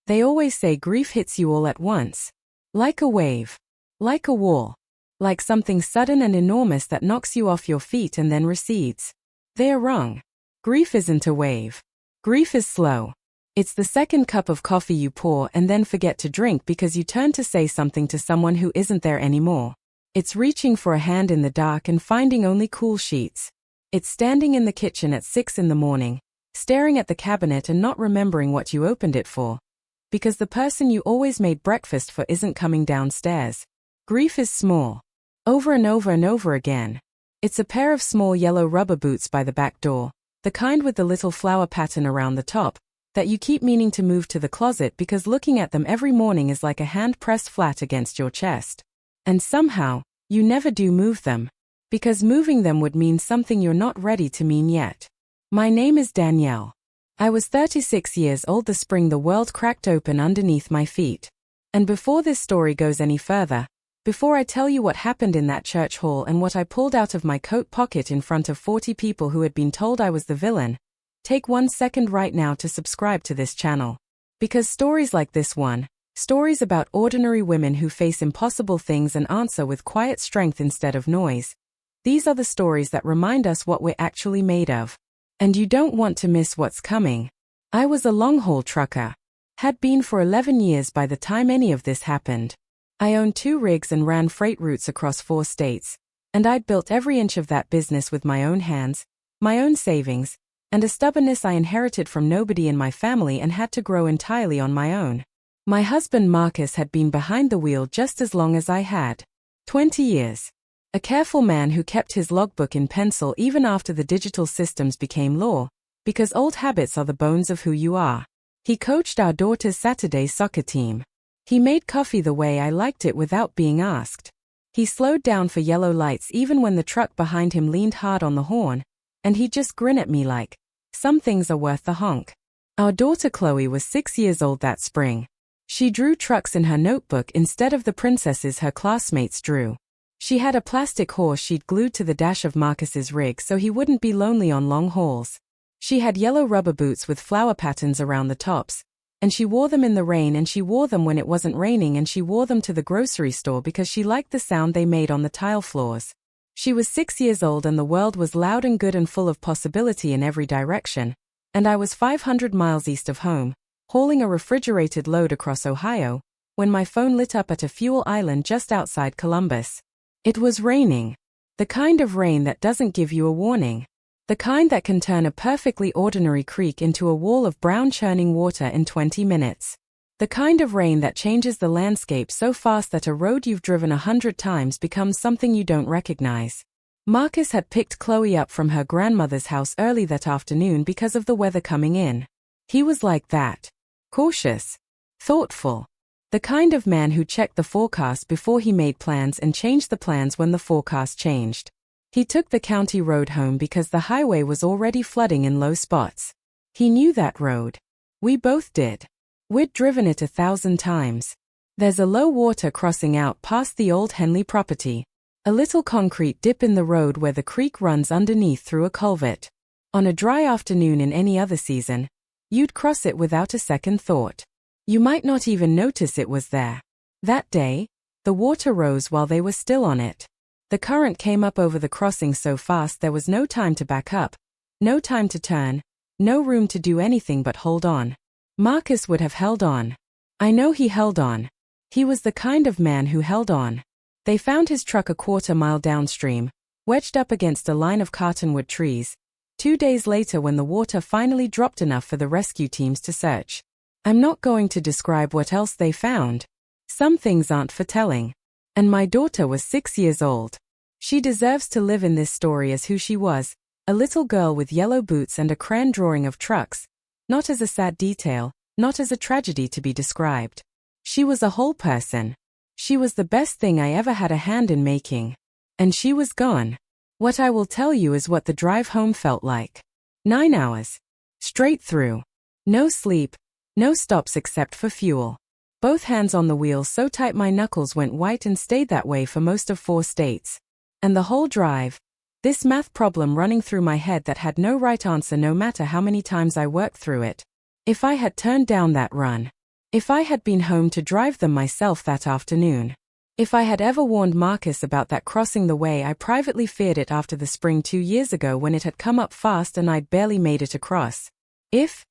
They always say grief hits you all at once. Like a wave. Like a wall. Like something sudden and enormous that knocks you off your feet and then recedes. They are wrong. Grief isn't a wave. Grief is slow. It's the second cup of coffee you pour and then forget to drink because you turn to say something to someone who isn't there anymore. It's reaching for a hand in the dark and finding only cool sheets. It's standing in the kitchen at 6 in the morning, staring at the cabinet and not remembering what you opened it for. Because the person you always made breakfast for isn't coming downstairs. Grief is small. Over and over and over again. It's a pair of small yellow rubber boots by the back door, the kind with the little flower pattern around the top, that you keep meaning to move to the closet because looking at them every morning is like a hand pressed flat against your chest. And somehow, you never do move them. Because moving them would mean something you're not ready to mean yet. My name is Danielle. I was 36 years old the spring the world cracked open underneath my feet. And before this story goes any further, before I tell you what happened in that church hall and what I pulled out of my coat pocket in front of 40 people who had been told I was the villain, take 1 second right now to subscribe to this channel. Because stories like this one, stories about ordinary women who face impossible things and answer with quiet strength instead of noise, these are the stories that remind us what we're actually made of. And you don't want to miss what's coming. I was a long-haul trucker. Had been for 11 years by the time any of this happened. I owned 2 rigs and ran freight routes across 4 states. And I'd built every inch of that business with my own hands, my own savings, and a stubbornness I inherited from nobody in my family and had to grow entirely on my own. My husband Marcus had been behind the wheel just as long as I had. 20 years. A careful man who kept his logbook in pencil even after the digital systems became law, because old habits are the bones of who you are. He coached our daughter's Saturday soccer team. He made coffee the way I liked it without being asked. He slowed down for yellow lights even when the truck behind him leaned hard on the horn, and he'd just grin at me like, some things are worth the honk. Our daughter Chloe was 6 years old that spring. She drew trucks in her notebook instead of the princesses her classmates drew. She had a plastic horse she'd glued to the dash of Marcus's rig so he wouldn't be lonely on long hauls. She had yellow rubber boots with flower patterns around the tops, and she wore them in the rain and she wore them when it wasn't raining and she wore them to the grocery store because she liked the sound they made on the tile floors. She was 6 years old and the world was loud and good and full of possibility in every direction, and I was 500 miles east of home, hauling a refrigerated load across Ohio, when my phone lit up at a fuel island just outside Columbus. It was raining. The kind of rain that doesn't give you a warning. The kind that can turn a perfectly ordinary creek into a wall of brown churning water in 20 minutes. The kind of rain that changes the landscape so fast that a road you've driven 100 times becomes something you don't recognize. Marcus had picked Chloe up from her grandmother's house early that afternoon because of the weather coming in. He was like that. Cautious. Thoughtful. The kind of man who checked the forecast before he made plans and changed the plans when the forecast changed. He took the county road home because the highway was already flooding in low spots. He knew that road. We both did. We'd driven it 1,000 times. There's a low water crossing out past the old Henley property. A little concrete dip in the road where the creek runs underneath through a culvert. On a dry afternoon in any other season, you'd cross it without a second thought. You might not even notice it was there. That day, the water rose while they were still on it. The current came up over the crossing so fast there was no time to back up, no time to turn, no room to do anything but hold on. Marcus would have held on. I know he held on. He was the kind of man who held on. They found his truck a quarter-mile downstream, wedged up against a line of cottonwood trees, 2 days later when the water finally dropped enough for the rescue teams to search. I'm not going to describe what else they found. Some things aren't for telling. And my daughter was 6 years old. She deserves to live in this story as who she was, a little girl with yellow boots and a crayon drawing of trucks, not as a sad detail, not as a tragedy to be described. She was a whole person. She was the best thing I ever had a hand in making. And she was gone. What I will tell you is what the drive home felt like. 9 hours. Straight through. No sleep. No stops except for fuel. Both hands on the wheel so tight my knuckles went white and stayed that way for most of 4 states. And the whole drive. This math problem running through my head that had no right answer no matter how many times I worked through it. If I had turned down that run. If I had been home to drive them myself that afternoon. If I had ever warned Marcus about that crossing the way, I privately feared it after the spring 2 years ago when it had come up fast and I'd barely made it across. If,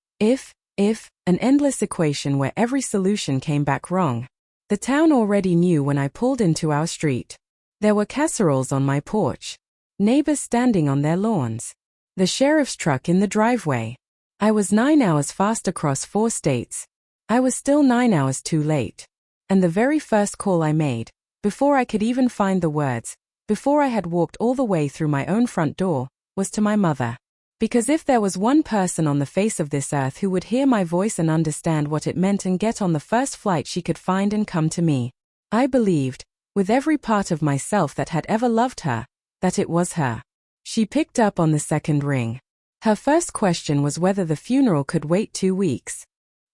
an endless equation where every solution came back wrong. The town already knew when I pulled into our street. There were casseroles on my porch. Neighbors standing on their lawns. The sheriff's truck in the driveway. I was 9 hours fast across 4 states. I was still 9 hours too late. And the very first call I made, before I could even find the words, before I had walked all the way through my own front door, was to my mother. Because if there was one person on the face of this earth who would hear my voice and understand what it meant and get on the first flight she could find and come to me, I believed, with every part of myself that had ever loved her, that it was her. She picked up on the second ring. Her first question was whether the funeral could wait 2 weeks.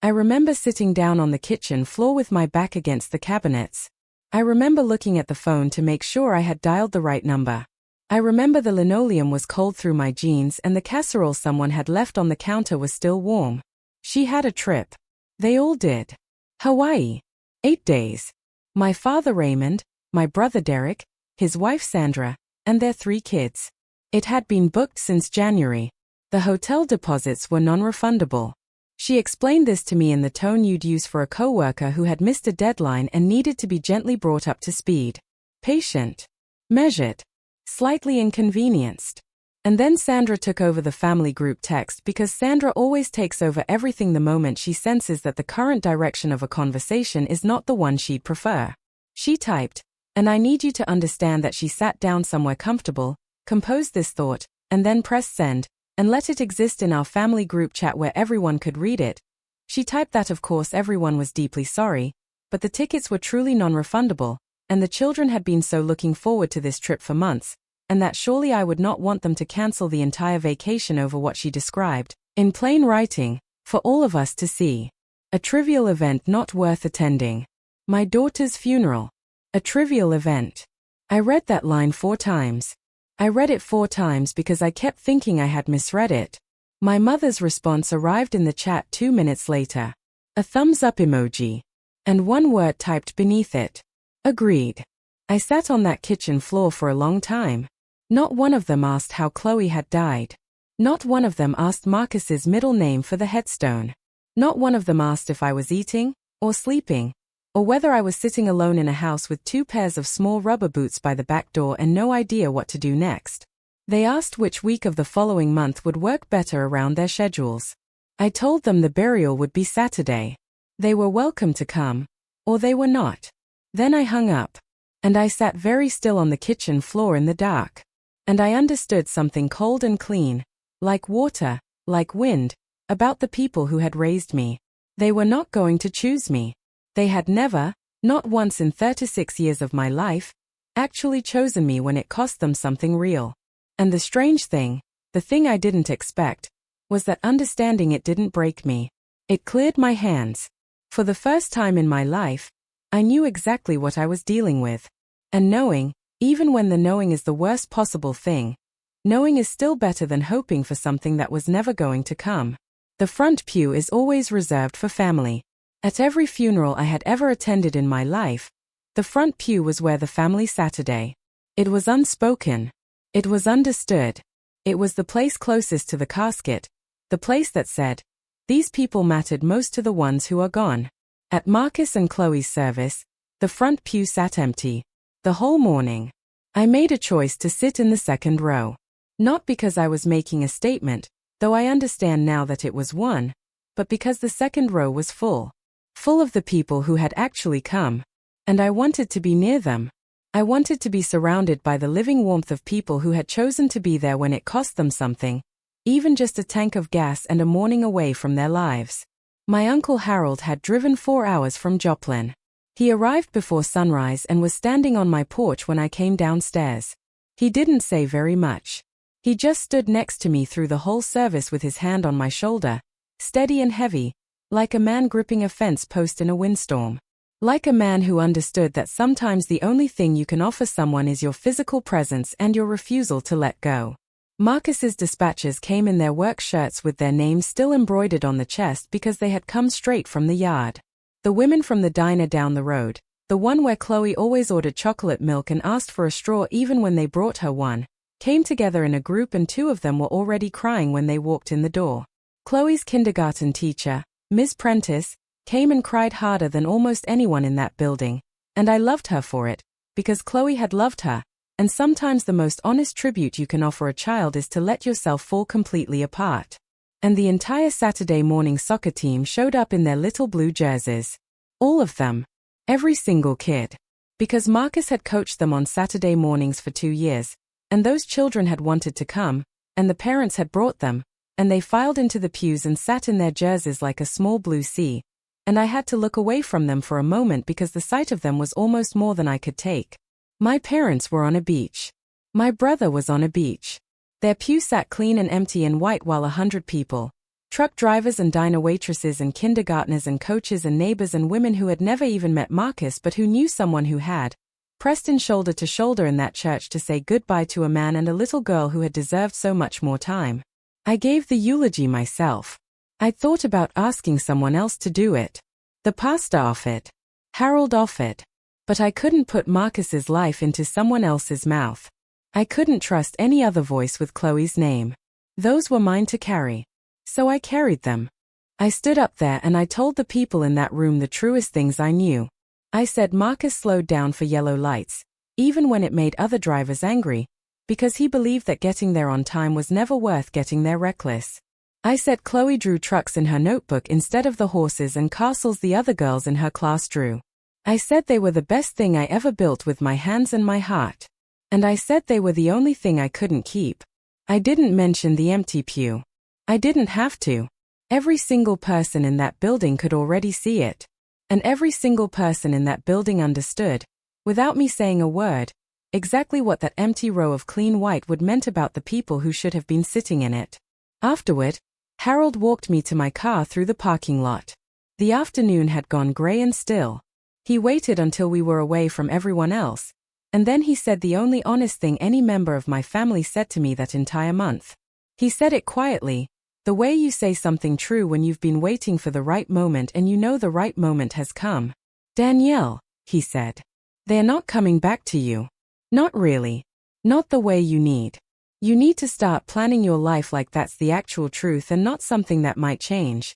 I remember sitting down on the kitchen floor with my back against the cabinets. I remember looking at the phone to make sure I had dialed the right number. I remember the linoleum was cold through my jeans and the casserole someone had left on the counter was still warm. She had a trip. They all did. Hawaii. 8 days. My father Raymond, my brother Derek, his wife Sandra, and their 3 kids. It had been booked since January. The hotel deposits were non-refundable. She explained this to me in the tone you'd use for a coworker who had missed a deadline and needed to be gently brought up to speed. Patient. Measured. Slightly inconvenienced. And then Sandra took over the family group text because Sandra always takes over everything the moment she senses that the current direction of a conversation is not the one she'd prefer. She typed, and I need you to understand that she sat down somewhere comfortable, composed this thought, and then pressed send, and let it exist in our family group chat where everyone could read it. She typed that of course everyone was deeply sorry, but the tickets were truly non-refundable, and the children had been so looking forward to this trip for months, and that surely I would not want them to cancel the entire vacation over what she described, in plain writing, for all of us to see. A trivial event not worth attending. My daughter's funeral. A trivial event. I read that line 4 times. I read it 4 times because I kept thinking I had misread it. My mother's response arrived in the chat 2 minutes later. A thumbs up emoji. And 1 word typed beneath it. Agreed. I sat on that kitchen floor for a long time. Not one of them asked how Chloe had died. Not one of them asked Marcus's middle name for the headstone. Not one of them asked if I was eating, or sleeping, or whether I was sitting alone in a house with 2 pairs of small rubber boots by the back door and no idea what to do next. They asked which week of the following month would work better around their schedules. I told them the burial would be Saturday. They were welcome to come, or they were not. Then I hung up, and I sat very still on the kitchen floor in the dark. And I understood something cold and clean, like water, like wind, about the people who had raised me. They were not going to choose me. They had never, not once in 36 years of my life, actually chosen me when it cost them something real. And the strange thing, the thing I didn't expect, was that understanding it didn't break me. It cleared my hands. For the first time in my life, I knew exactly what I was dealing with. And knowing, even when the knowing is the worst possible thing, knowing is still better than hoping for something that was never going to come. The front pew is always reserved for family. At every funeral I had ever attended in my life, the front pew was where the family Saturday. It was unspoken. It was understood. It was the place closest to the casket, the place that said, these people mattered most to the ones who are gone. At Marcus and Chloe's service, the front pew sat empty. The whole morning. I made a choice to sit in the second row. Not because I was making a statement, though I understand now that it was one, but because the second row was full. Full of the people who had actually come. And I wanted to be near them. I wanted to be surrounded by the living warmth of people who had chosen to be there when it cost them something, even just a tank of gas and a morning away from their lives. My Uncle Harold had driven 4 hours from Joplin. He arrived before sunrise and was standing on my porch when I came downstairs. He didn't say very much. He just stood next to me through the whole service with his hand on my shoulder, steady and heavy, like a man gripping a fence post in a windstorm. Like a man who understood that sometimes the only thing you can offer someone is your physical presence and your refusal to let go. Marcus's dispatchers came in their work shirts with their names still embroidered on the chest because they had come straight from the yard. The women from the diner down the road, the one where Chloe always ordered chocolate milk and asked for a straw even when they brought her one, came together in a group and two of them were already crying when they walked in the door. Chloe's kindergarten teacher, Ms. Prentice, came and cried harder than almost anyone in that building, and I loved her for it, because Chloe had loved her, and sometimes the most honest tribute you can offer a child is to let yourself fall completely apart. And the entire Saturday morning soccer team showed up in their little blue jerseys. All of them. Every single kid. Because Marcus had coached them on Saturday mornings for 2 years, and those children had wanted to come, and the parents had brought them, and they filed into the pews and sat in their jerseys like a small blue sea, and I had to look away from them for a moment because the sight of them was almost more than I could take. My parents were on a beach. My brother was on a beach. Their pew sat clean and empty and white while 100 people, truck drivers and diner waitresses and kindergartners and coaches and neighbors and women who had never even met Marcus but who knew someone who had, pressed in shoulder to shoulder in that church to say goodbye to a man and a little girl who had deserved so much more time. I gave the eulogy myself. I'd thought about asking someone else to do it. The pastor offered. Harold offered. But I couldn't put Marcus's life into someone else's mouth. I couldn't trust any other voice with Chloe's name. Those were mine to carry. So I carried them. I stood up there and I told the people in that room the truest things I knew. I said Marcus slowed down for yellow lights, even when it made other drivers angry, because he believed that getting there on time was never worth getting there reckless. I said Chloe drew trucks in her notebook instead of the horses and castles the other girls in her class drew. I said they were the best thing I ever built with my hands and my heart. And I said they were the only thing I couldn't keep. I didn't mention the empty pew. I didn't have to. Every single person in that building could already see it. And every single person in that building understood, without me saying a word, exactly what that empty row of clean white would meant about the people who should have been sitting in it. Afterward, Harold walked me to my car through the parking lot. The afternoon had gone gray and still. He waited until we were away from everyone else. And then he said the only honest thing any member of my family said to me that entire month. He said it quietly, the way you say something true when you've been waiting for the right moment and you know the right moment has come. Danielle, he said. They're not coming back to you. Not really. Not the way you need. You need to start planning your life like that's the actual truth and not something that might change.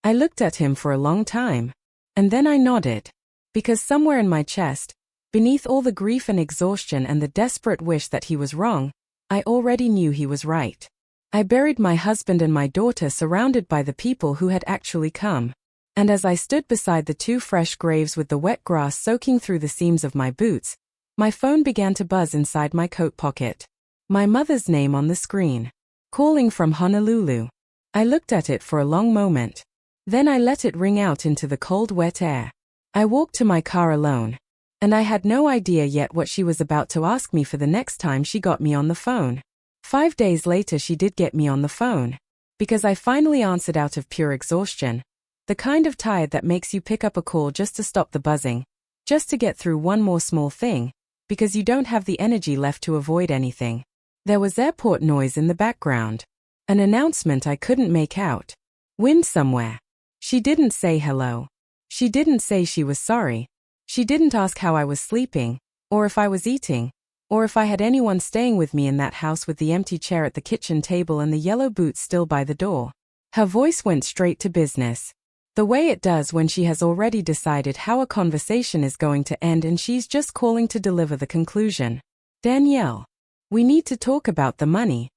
I looked at him for a long time. And then I nodded. Because somewhere in my chest, beneath all the grief and exhaustion and the desperate wish that he was wrong, I already knew he was right. I buried my husband and my daughter surrounded by the people who had actually come. And as I stood beside the 2 fresh graves with the wet grass soaking through the seams of my boots, my phone began to buzz inside my coat pocket. My mother's name on the screen. Calling from Honolulu. I looked at it for a long moment. Then I let it ring out into the cold wet air. I walked to my car alone. And I had no idea yet what she was about to ask me for the next time she got me on the phone. 5 days later she did get me on the phone. Because I finally answered out of pure exhaustion. The kind of tired that makes you pick up a call just to stop the buzzing. Just to get through one more small thing. Because you don't have the energy left to avoid anything. There was airport noise in the background. An announcement I couldn't make out. Wind somewhere. She didn't say hello. She didn't say she was sorry. She didn't ask how I was sleeping, or if I was eating, or if I had anyone staying with me in that house with the empty chair at the kitchen table and the yellow boots still by the door. Her voice went straight to business. The way it does when she has already decided how a conversation is going to end and she's just calling to deliver the conclusion. Danielle. We need to talk about the money.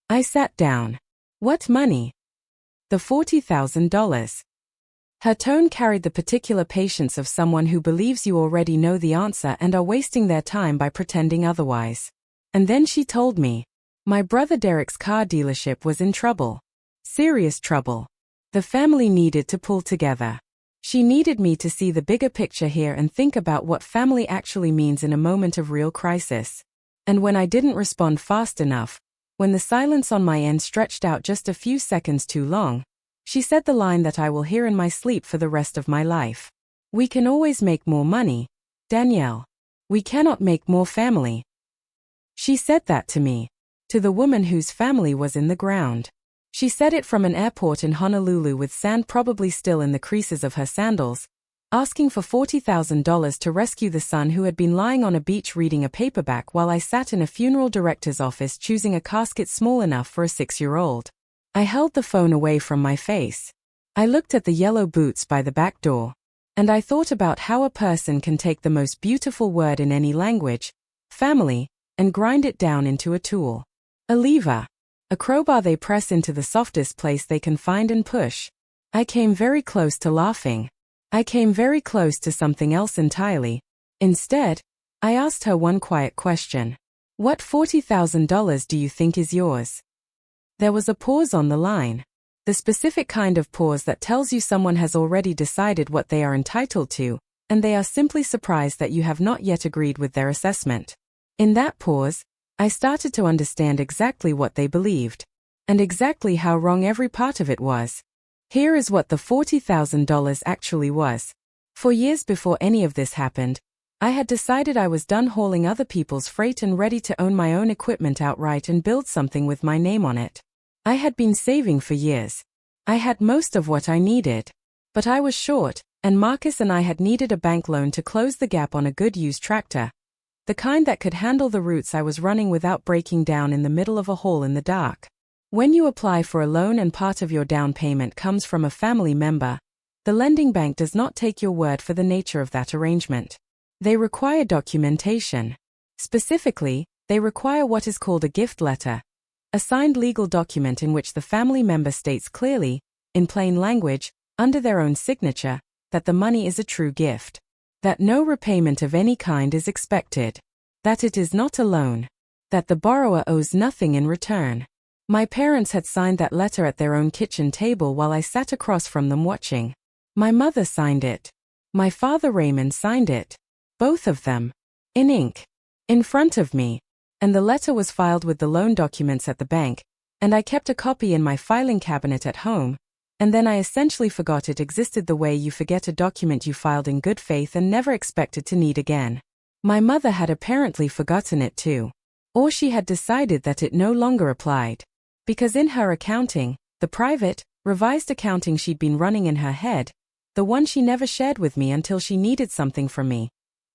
I sat down. What money? The $40,000. Her tone carried the particular patience of someone who believes you already know the answer and are wasting their time by pretending otherwise. And then she told me. My brother Derek's car dealership was in trouble. Serious trouble. The family needed to pull together. She needed me to see the bigger picture here and think about what family actually means in a moment of real crisis. And when I didn't respond fast enough, when the silence on my end stretched out just a few seconds too long, she said the line that I will hear in my sleep for the rest of my life. We can always make more money, Danielle. We cannot make more family. She said that to me, to the woman whose family was in the ground. She said it from an airport in Honolulu with sand probably still in the creases of her sandals, asking for $40,000 to rescue the son who had been lying on a beach reading a paperback while I sat in a funeral director's office choosing a casket small enough for a 6-year-old. I held the phone away from my face. I looked at the yellow boots by the back door. And I thought about how a person can take the most beautiful word in any language, family, and grind it down into a tool. A lever. A crowbar they press into the softest place they can find and push. I came very close to laughing. I came very close to something else entirely. Instead, I asked her one quiet question. What $40,000 do you think is yours? There was a pause on the line. The specific kind of pause that tells you someone has already decided what they are entitled to, and they are simply surprised that you have not yet agreed with their assessment. In that pause, I started to understand exactly what they believed, and exactly how wrong every part of it was. Here is what the $40,000 actually was. For years before any of this happened, I had decided I was done hauling other people's freight and ready to own my own equipment outright and build something with my name on it. I had been saving for years. I had most of what I needed. But I was short, and Marcus and I had needed a bank loan to close the gap on a good used tractor. The kind that could handle the routes I was running without breaking down in the middle of a hole in the dark. When you apply for a loan and part of your down payment comes from a family member, the lending bank does not take your word for the nature of that arrangement. They require documentation. Specifically, they require what is called a gift letter, a signed legal document in which the family member states clearly, in plain language, under their own signature, that the money is a true gift, that no repayment of any kind is expected, that it is not a loan, that the borrower owes nothing in return. My parents had signed that letter at their own kitchen table while I sat across from them watching. My mother signed it. My father Raymond signed it. Both of them. In ink. In front of me. And the letter was filed with the loan documents at the bank, and I kept a copy in my filing cabinet at home, and then I essentially forgot it existed the way you forget a document you filed in good faith and never expected to need again. My mother had apparently forgotten it too. Or she had decided that it no longer applied. Because in her accounting, the private, revised accounting she'd been running in her head, the one she never shared with me until she needed something from me,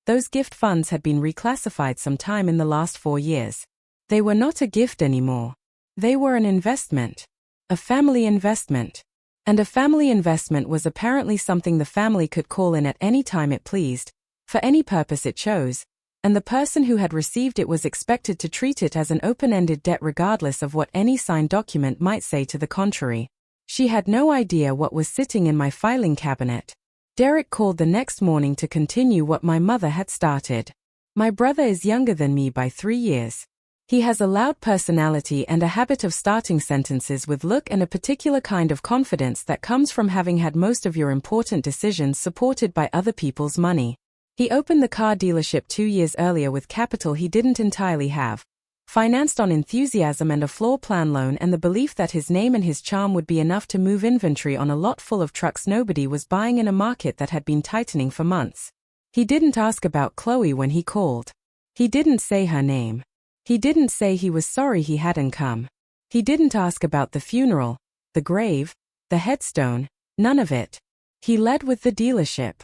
those gift funds had been reclassified sometime in the last 4 years. They were not a gift anymore. They were an investment. A family investment. And a family investment was apparently something the family could call in at any time it pleased, for any purpose it chose, and the person who had received it was expected to treat it as an open-ended debt regardless of what any signed document might say to the contrary. She had no idea what was sitting in my filing cabinet. Derek called the next morning to continue what my mother had started. My brother is younger than me by 3 years. He has a loud personality and a habit of starting sentences with look and a particular kind of confidence that comes from having had most of your important decisions supported by other people's money. He opened the car dealership 2 years earlier with capital he didn't entirely have, financed on enthusiasm and a floor plan loan and the belief that his name and his charm would be enough to move inventory on a lot full of trucks nobody was buying in a market that had been tightening for months. He didn't ask about Chloe when he called. He didn't say her name. He didn't say he was sorry he hadn't come. He didn't ask about the funeral, the grave, the headstone, none of it. He led with the dealership.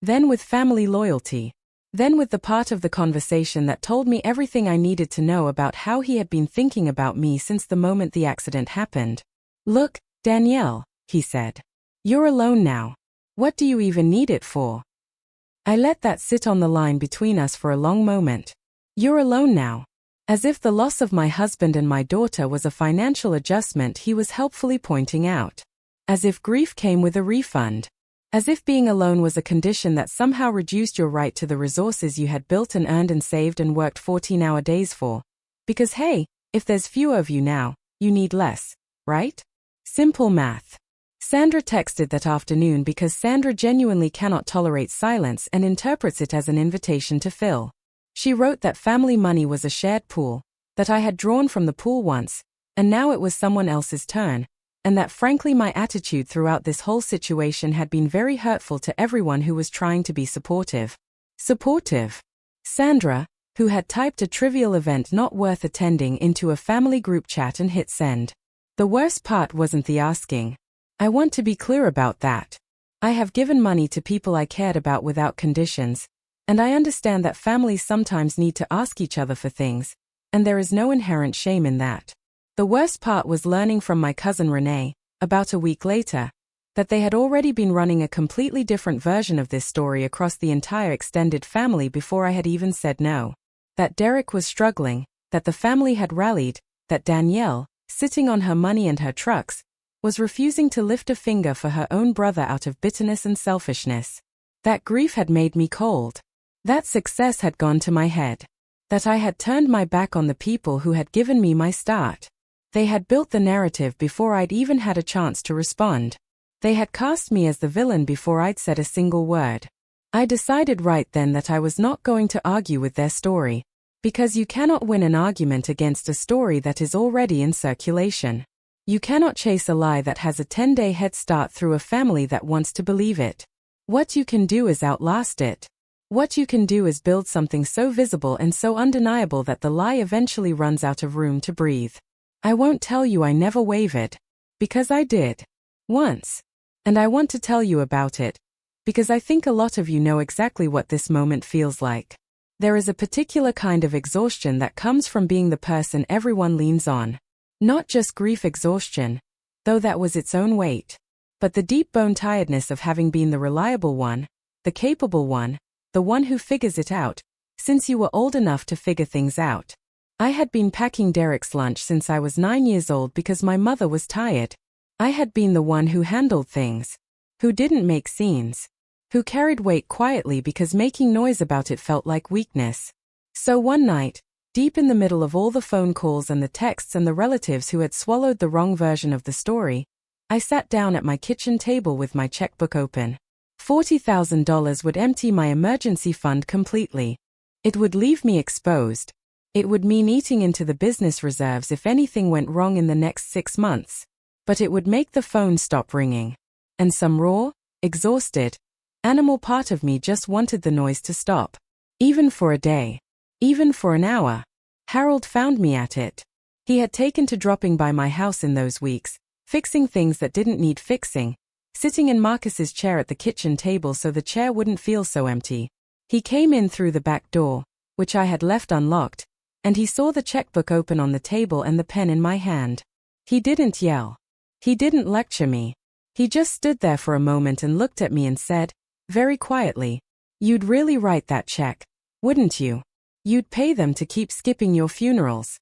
Then with family loyalty. Then with the part of the conversation that told me everything I needed to know about how he had been thinking about me since the moment the accident happened. Look, Danielle, he said. You're alone now. What do you even need it for? I let that sit on the line between us for a long moment. You're alone now. As if the loss of my husband and my daughter was a financial adjustment he was helpfully pointing out. As if grief came with a refund. As if being alone was a condition that somehow reduced your right to the resources you had built and earned and saved and worked 14-hour days for. Because hey, if there's fewer of you now, you need less, right? Simple math. Sandra texted that afternoon because Sandra genuinely cannot tolerate silence and interprets it as an invitation to fill. She wrote that family money was a shared pool, that I had drawn from the pool once, and now it was someone else's turn, and that frankly my attitude throughout this whole situation had been very hurtful to everyone who was trying to be supportive. Supportive. Sandra, who had typed a trivial event not worth attending into a family group chat and hit send. The worst part wasn't the asking. I want to be clear about that. I have given money to people I cared about without conditions, and I understand that families sometimes need to ask each other for things, and there is no inherent shame in that. The worst part was learning from my cousin Renee, about a week later, that they had already been running a completely different version of this story across the entire extended family before I had even said no. That Derek was struggling, that the family had rallied, that Danielle, sitting on her money and her trucks, was refusing to lift a finger for her own brother out of bitterness and selfishness. That grief had made me cold. That success had gone to my head. That I had turned my back on the people who had given me my start. They had built the narrative before I'd even had a chance to respond. They had cast me as the villain before I'd said a single word. I decided right then that I was not going to argue with their story, because you cannot win an argument against a story that is already in circulation. You cannot chase a lie that has a 10-day head start through a family that wants to believe it. What you can do is outlast it. What you can do is build something so visible and so undeniable that the lie eventually runs out of room to breathe. I won't tell you I never wavered, because I did. Once. And I want to tell you about it, because I think a lot of you know exactly what this moment feels like. There is a particular kind of exhaustion that comes from being the person everyone leans on. Not just grief exhaustion, though that was its own weight, but the deep bone tiredness of having been the reliable one, the capable one, the one who figures it out, since you were old enough to figure things out. I had been packing Derek's lunch since I was 9 years old because my mother was tired. I had been the one who handled things, who didn't make scenes, who carried weight quietly because making noise about it felt like weakness. So one night, deep in the middle of all the phone calls and the texts and the relatives who had swallowed the wrong version of the story, I sat down at my kitchen table with my checkbook open. $40,000 would empty my emergency fund completely. It would leave me exposed. It would mean eating into the business reserves if anything went wrong in the next 6 months. But it would make the phone stop ringing. And some raw, exhausted, animal part of me just wanted the noise to stop. Even for a day. Even for an hour. Harold found me at it. He had taken to dropping by my house in those weeks, fixing things that didn't need fixing, sitting in Marcus's chair at the kitchen table so the chair wouldn't feel so empty. He came in through the back door, which I had left unlocked, and he saw the checkbook open on the table and the pen in my hand. He didn't yell. He didn't lecture me. He just stood there for a moment and looked at me and said, very quietly, "You'd really write that check, wouldn't you? You'd pay them to keep skipping your funerals."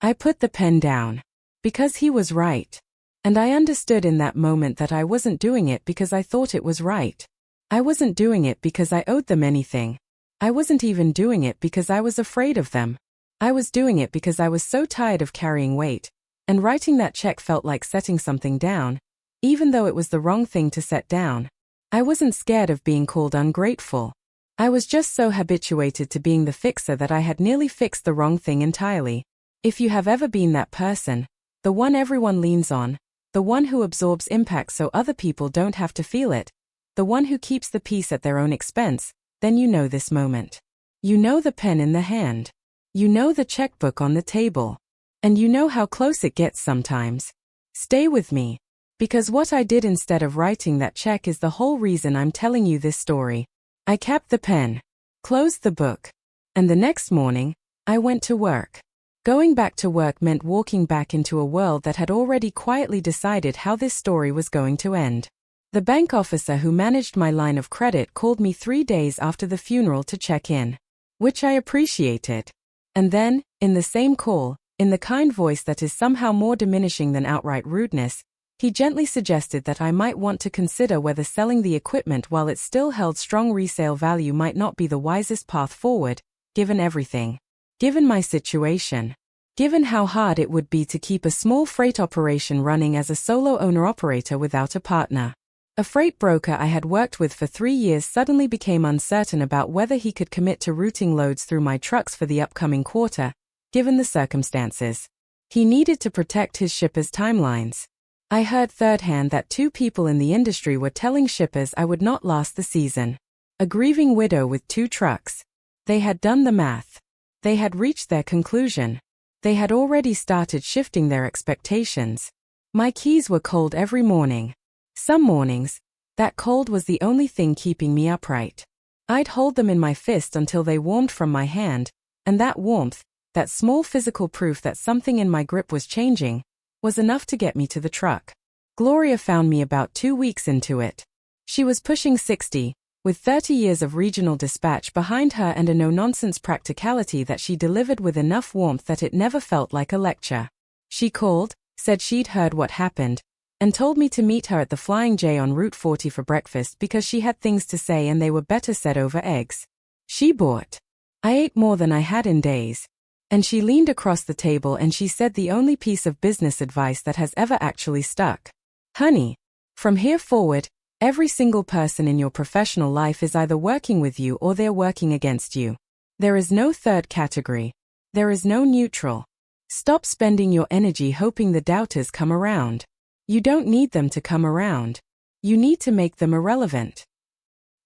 I put the pen down. Because he was right. And I understood in that moment that I wasn't doing it because I thought it was right. I wasn't doing it because I owed them anything. I wasn't even doing it because I was afraid of them. I was doing it because I was so tired of carrying weight, and writing that check felt like setting something down, even though it was the wrong thing to set down. I wasn't scared of being called ungrateful. I was just so habituated to being the fixer that I had nearly fixed the wrong thing entirely. If you have ever been that person, the one everyone leans on, the one who absorbs impact so other people don't have to feel it, the one who keeps the peace at their own expense, then you know this moment. You know the pen in the hand. You know the checkbook on the table. And you know how close it gets sometimes. Stay with me. Because what I did instead of writing that check is the whole reason I'm telling you this story. I capped the pen, closed the book, and the next morning, I went to work. Going back to work meant walking back into a world that had already quietly decided how this story was going to end. The bank officer who managed my line of credit called me 3 days after the funeral to check in, which I appreciated. And then, in the same call, in the kind voice that is somehow more diminishing than outright rudeness, he gently suggested that I might want to consider whether selling the equipment while it still held strong resale value might not be the wisest path forward, given everything. Given my situation. Given how hard it would be to keep a small freight operation running as a solo owner-operator without a partner. A freight broker I had worked with for 3 years suddenly became uncertain about whether he could commit to routing loads through my trucks for the upcoming quarter, given the circumstances. He needed to protect his shippers' timelines. I heard third-hand that 2 people in the industry were telling shippers I would not last the season. A grieving widow with 2 trucks. They had done the math. They had reached their conclusion. They had already started shifting their expectations. My keys were cold every morning. Some mornings, that cold was the only thing keeping me upright. I'd hold them in my fist until they warmed from my hand, and that warmth, that small physical proof that something in my grip was changing, was enough to get me to the truck. Gloria found me about 2 weeks into it. She was pushing 60, with 30 years of regional dispatch behind her and a no-nonsense practicality that she delivered with enough warmth that it never felt like a lecture. She called, said she'd heard what happened, and told me to meet her at the Flying J on Route 40 for breakfast because she had things to say and they were better said over eggs. She bought. I ate more than I had in days. And she leaned across the table and she said the only piece of business advice that has ever actually stuck. Honey, from here forward, every single person in your professional life is either working with you or they're working against you. There is no third category. There is no neutral. Stop spending your energy hoping the doubters come around. You don't need them to come around. You need to make them irrelevant.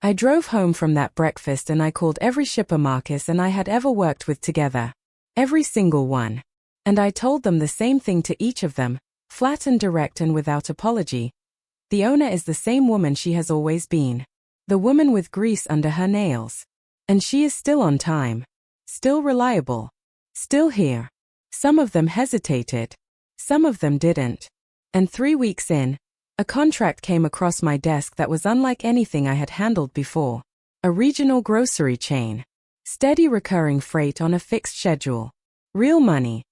I drove home from that breakfast and I called every shipper Marcus and I had ever worked with together. Every single one. And I told them the same thing to each of them, flat and direct and without apology. The owner is the same woman she has always been. The woman with grease under her nails. And she is still on time. Still reliable. Still here. Some of them hesitated. Some of them didn't. And 3 weeks in, a contract came across my desk that was unlike anything I had handled before. A regional grocery chain. Steady recurring freight on a fixed schedule. Real money.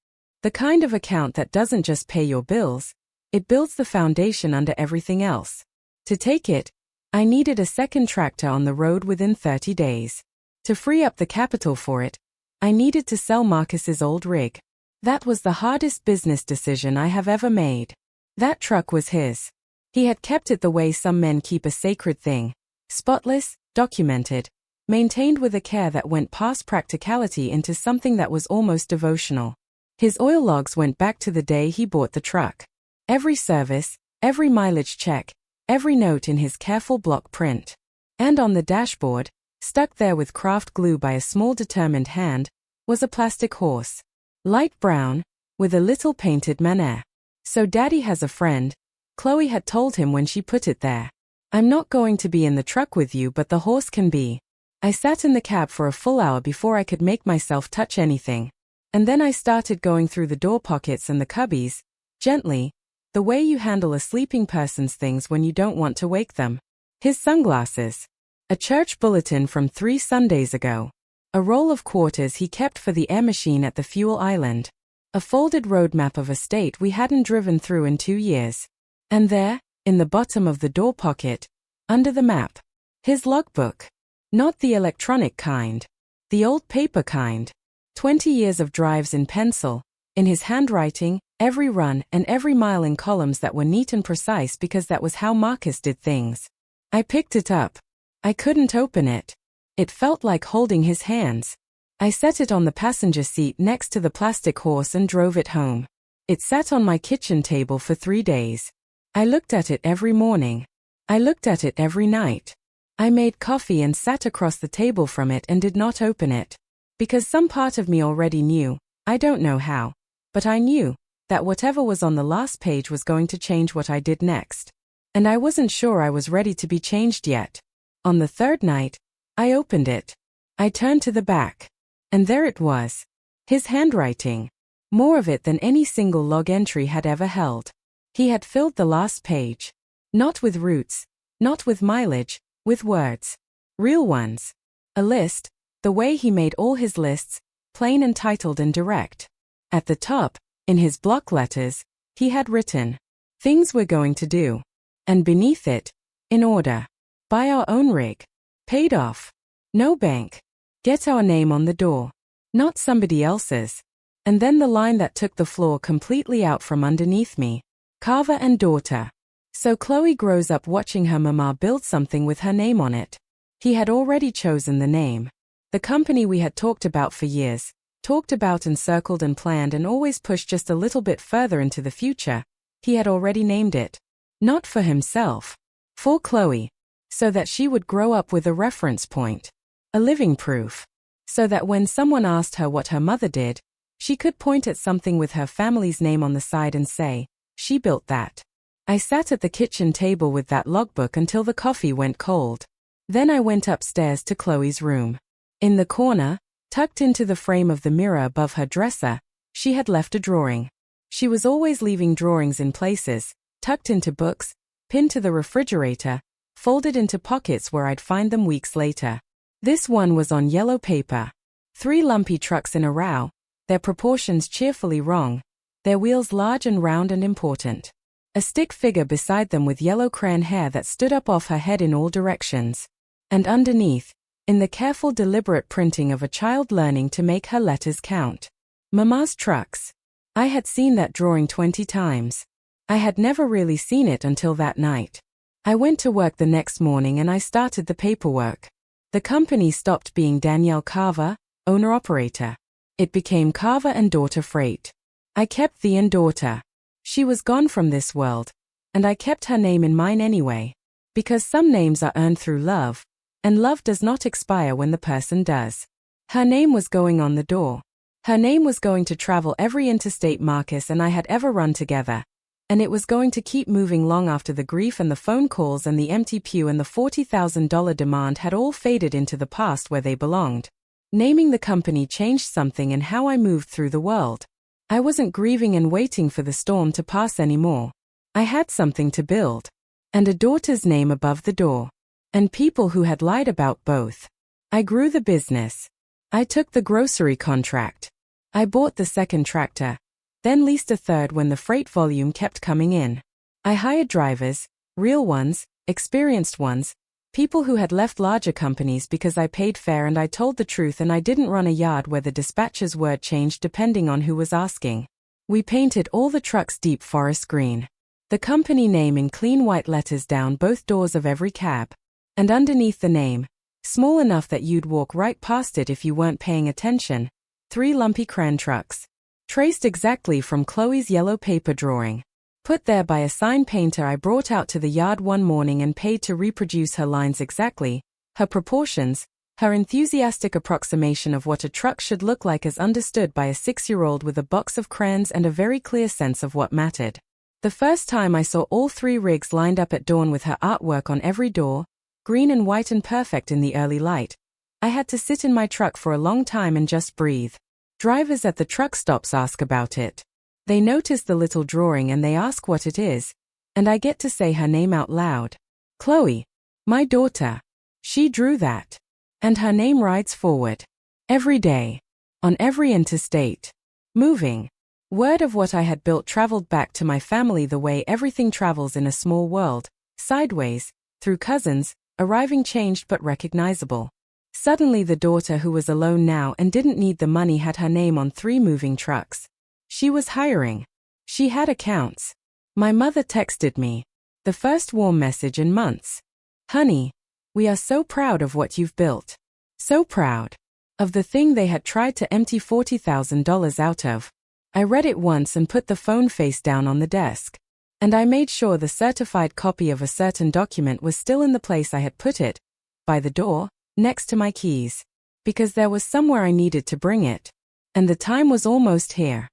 The kind of account that doesn't just pay your bills, it builds the foundation under everything else. To take it, I needed a second tractor on the road within 30 days. To free up the capital for it, I needed to sell Marcus's old rig. That was the hardest business decision I have ever made. That truck was his. He had kept it the way some men keep a sacred thing. Spotless, documented, maintained with a care that went past practicality into something that was almost devotional. His oil logs went back to the day he bought the truck. Every service, every mileage check, every note in his careful block print. And on the dashboard, stuck there with craft glue by a small determined hand, was a plastic horse. Light brown, with a little painted manet. So Daddy has a friend, Chloe had told him when she put it there. I'm not going to be in the truck with you but the horse can be. I sat in the cab for a full hour before I could make myself touch anything. And then I started going through the door pockets and the cubbies, gently, the way you handle a sleeping person's things when you don't want to wake them. His sunglasses. A church bulletin from 3 Sundays ago. A roll of quarters he kept for the air machine at the fuel island. A folded road map of a state we hadn't driven through in 2 years. And there, in the bottom of the door pocket, under the map, his logbook. Not the electronic kind. The old paper kind. 20 years of drives in pencil, in his handwriting, every run and every mile in columns that were neat and precise because that was how Marcus did things. I picked it up. I couldn't open it. It felt like holding his hands. I set it on the passenger seat next to the plastic horse and drove it home. It sat on my kitchen table for 3 days. I looked at it every morning. I looked at it every night. I made coffee and sat across the table from it and did not open it. Because some part of me already knew, I don't know how, but I knew, that whatever was on the last page was going to change what I did next. And I wasn't sure I was ready to be changed yet. On the 3rd night, I opened it. I turned to the back. And there it was. His handwriting. More of it than any single log entry had ever held. He had filled the last page. Not with routes, not with mileage, with words. Real ones. A list, the way he made all his lists, plain and titled and direct. At the top, in his block letters, he had written, things we're going to do. And beneath it, in order. Buy our own rig. Paid off. No bank. Get our name on the door. Not somebody else's. And then the line that took the floor completely out from underneath me. Carver and daughter. So Chloe grows up watching her mama build something with her name on it. He had already chosen the name. The company we had talked about for years, talked about and circled and planned and always pushed just a little bit further into the future. He had already named it. Not for himself. For Chloe. So that she would grow up with a reference point. A living proof. So that when someone asked her what her mother did, She could point at something with her family's name on the side and say, "She built that." I sat at the kitchen table with that logbook until the coffee went cold. Then I went upstairs to Chloe's room. In the corner, tucked into the frame of the mirror above her dresser, she had left a drawing. She was always leaving drawings in places, tucked into books, pinned to the refrigerator, folded into pockets where I'd find them weeks later. This one was on yellow paper. 3 lumpy trucks in a row, their proportions cheerfully wrong, their wheels large and round and important. A stick figure beside them with yellow crayon hair that stood up off her head in all directions. And underneath, in the careful deliberate printing of a child learning to make her letters count. Mama's trucks. I had seen that drawing 20 times. I had never really seen it until that night. I went to work the next morning and I started the paperwork. The company stopped being Danielle Carver, owner-operator. It became Carver and Daughter Freight. I kept the and daughter. She was gone from this world, and I kept her name in mine anyway. Because some names are earned through love, and love does not expire when the person does. Her name was going on the door. Her name was going to travel every interstate Marcus and I had ever run together. And it was going to keep moving long after the grief and the phone calls and the empty pew and the $40,000 demand had all faded into the past where they belonged. Naming the company changed something in how I moved through the world. I wasn't grieving and waiting for the storm to pass anymore. I had something to build. And a daughter's name above the door. And people who had lied about both. I grew the business. I took the grocery contract. I bought the second tractor. Then leased a third when the freight volume kept coming in. I hired drivers, real ones, experienced ones, people who had left larger companies because I paid fair and I told the truth and I didn't run a yard where the dispatcher's word changed depending on who was asking. We painted all the trucks deep forest green. The company name in clean white letters down both doors of every cab. And underneath the name, small enough that you'd walk right past it if you weren't paying attention, 3 lumpy crayon trucks. Traced exactly from Chloe's yellow paper drawing. Put there by a sign painter I brought out to the yard one morning and paid to reproduce her lines exactly, her proportions, her enthusiastic approximation of what a truck should look like as understood by a 6-year-old with a box of crayons and a very clear sense of what mattered. The first time I saw all 3 rigs lined up at dawn with her artwork on every door, green and white and perfect in the early light, I had to sit in my truck for a long time and just breathe. Drivers at the truck stops ask about it. They notice the little drawing and they ask what it is, and I get to say her name out loud. Chloe, my daughter. She drew that. And her name rides forward. Every day. On every interstate. Moving. Word of what I had built traveled back to my family the way everything travels in a small world, sideways, through cousins, arriving changed but recognizable. Suddenly the daughter who was alone now and didn't need the money had her name on 3 moving trucks. She was hiring. She had accounts. My mother texted me. The first warm message in months. Honey, we are so proud of what you've built. So proud. Of the thing they had tried to empty $40,000 out of. I read it once and put the phone face down on the desk. And I made sure the certified copy of a certain document was still in the place I had put it. By the door. Next to my keys. Because there was somewhere I needed to bring it. And the time was almost here.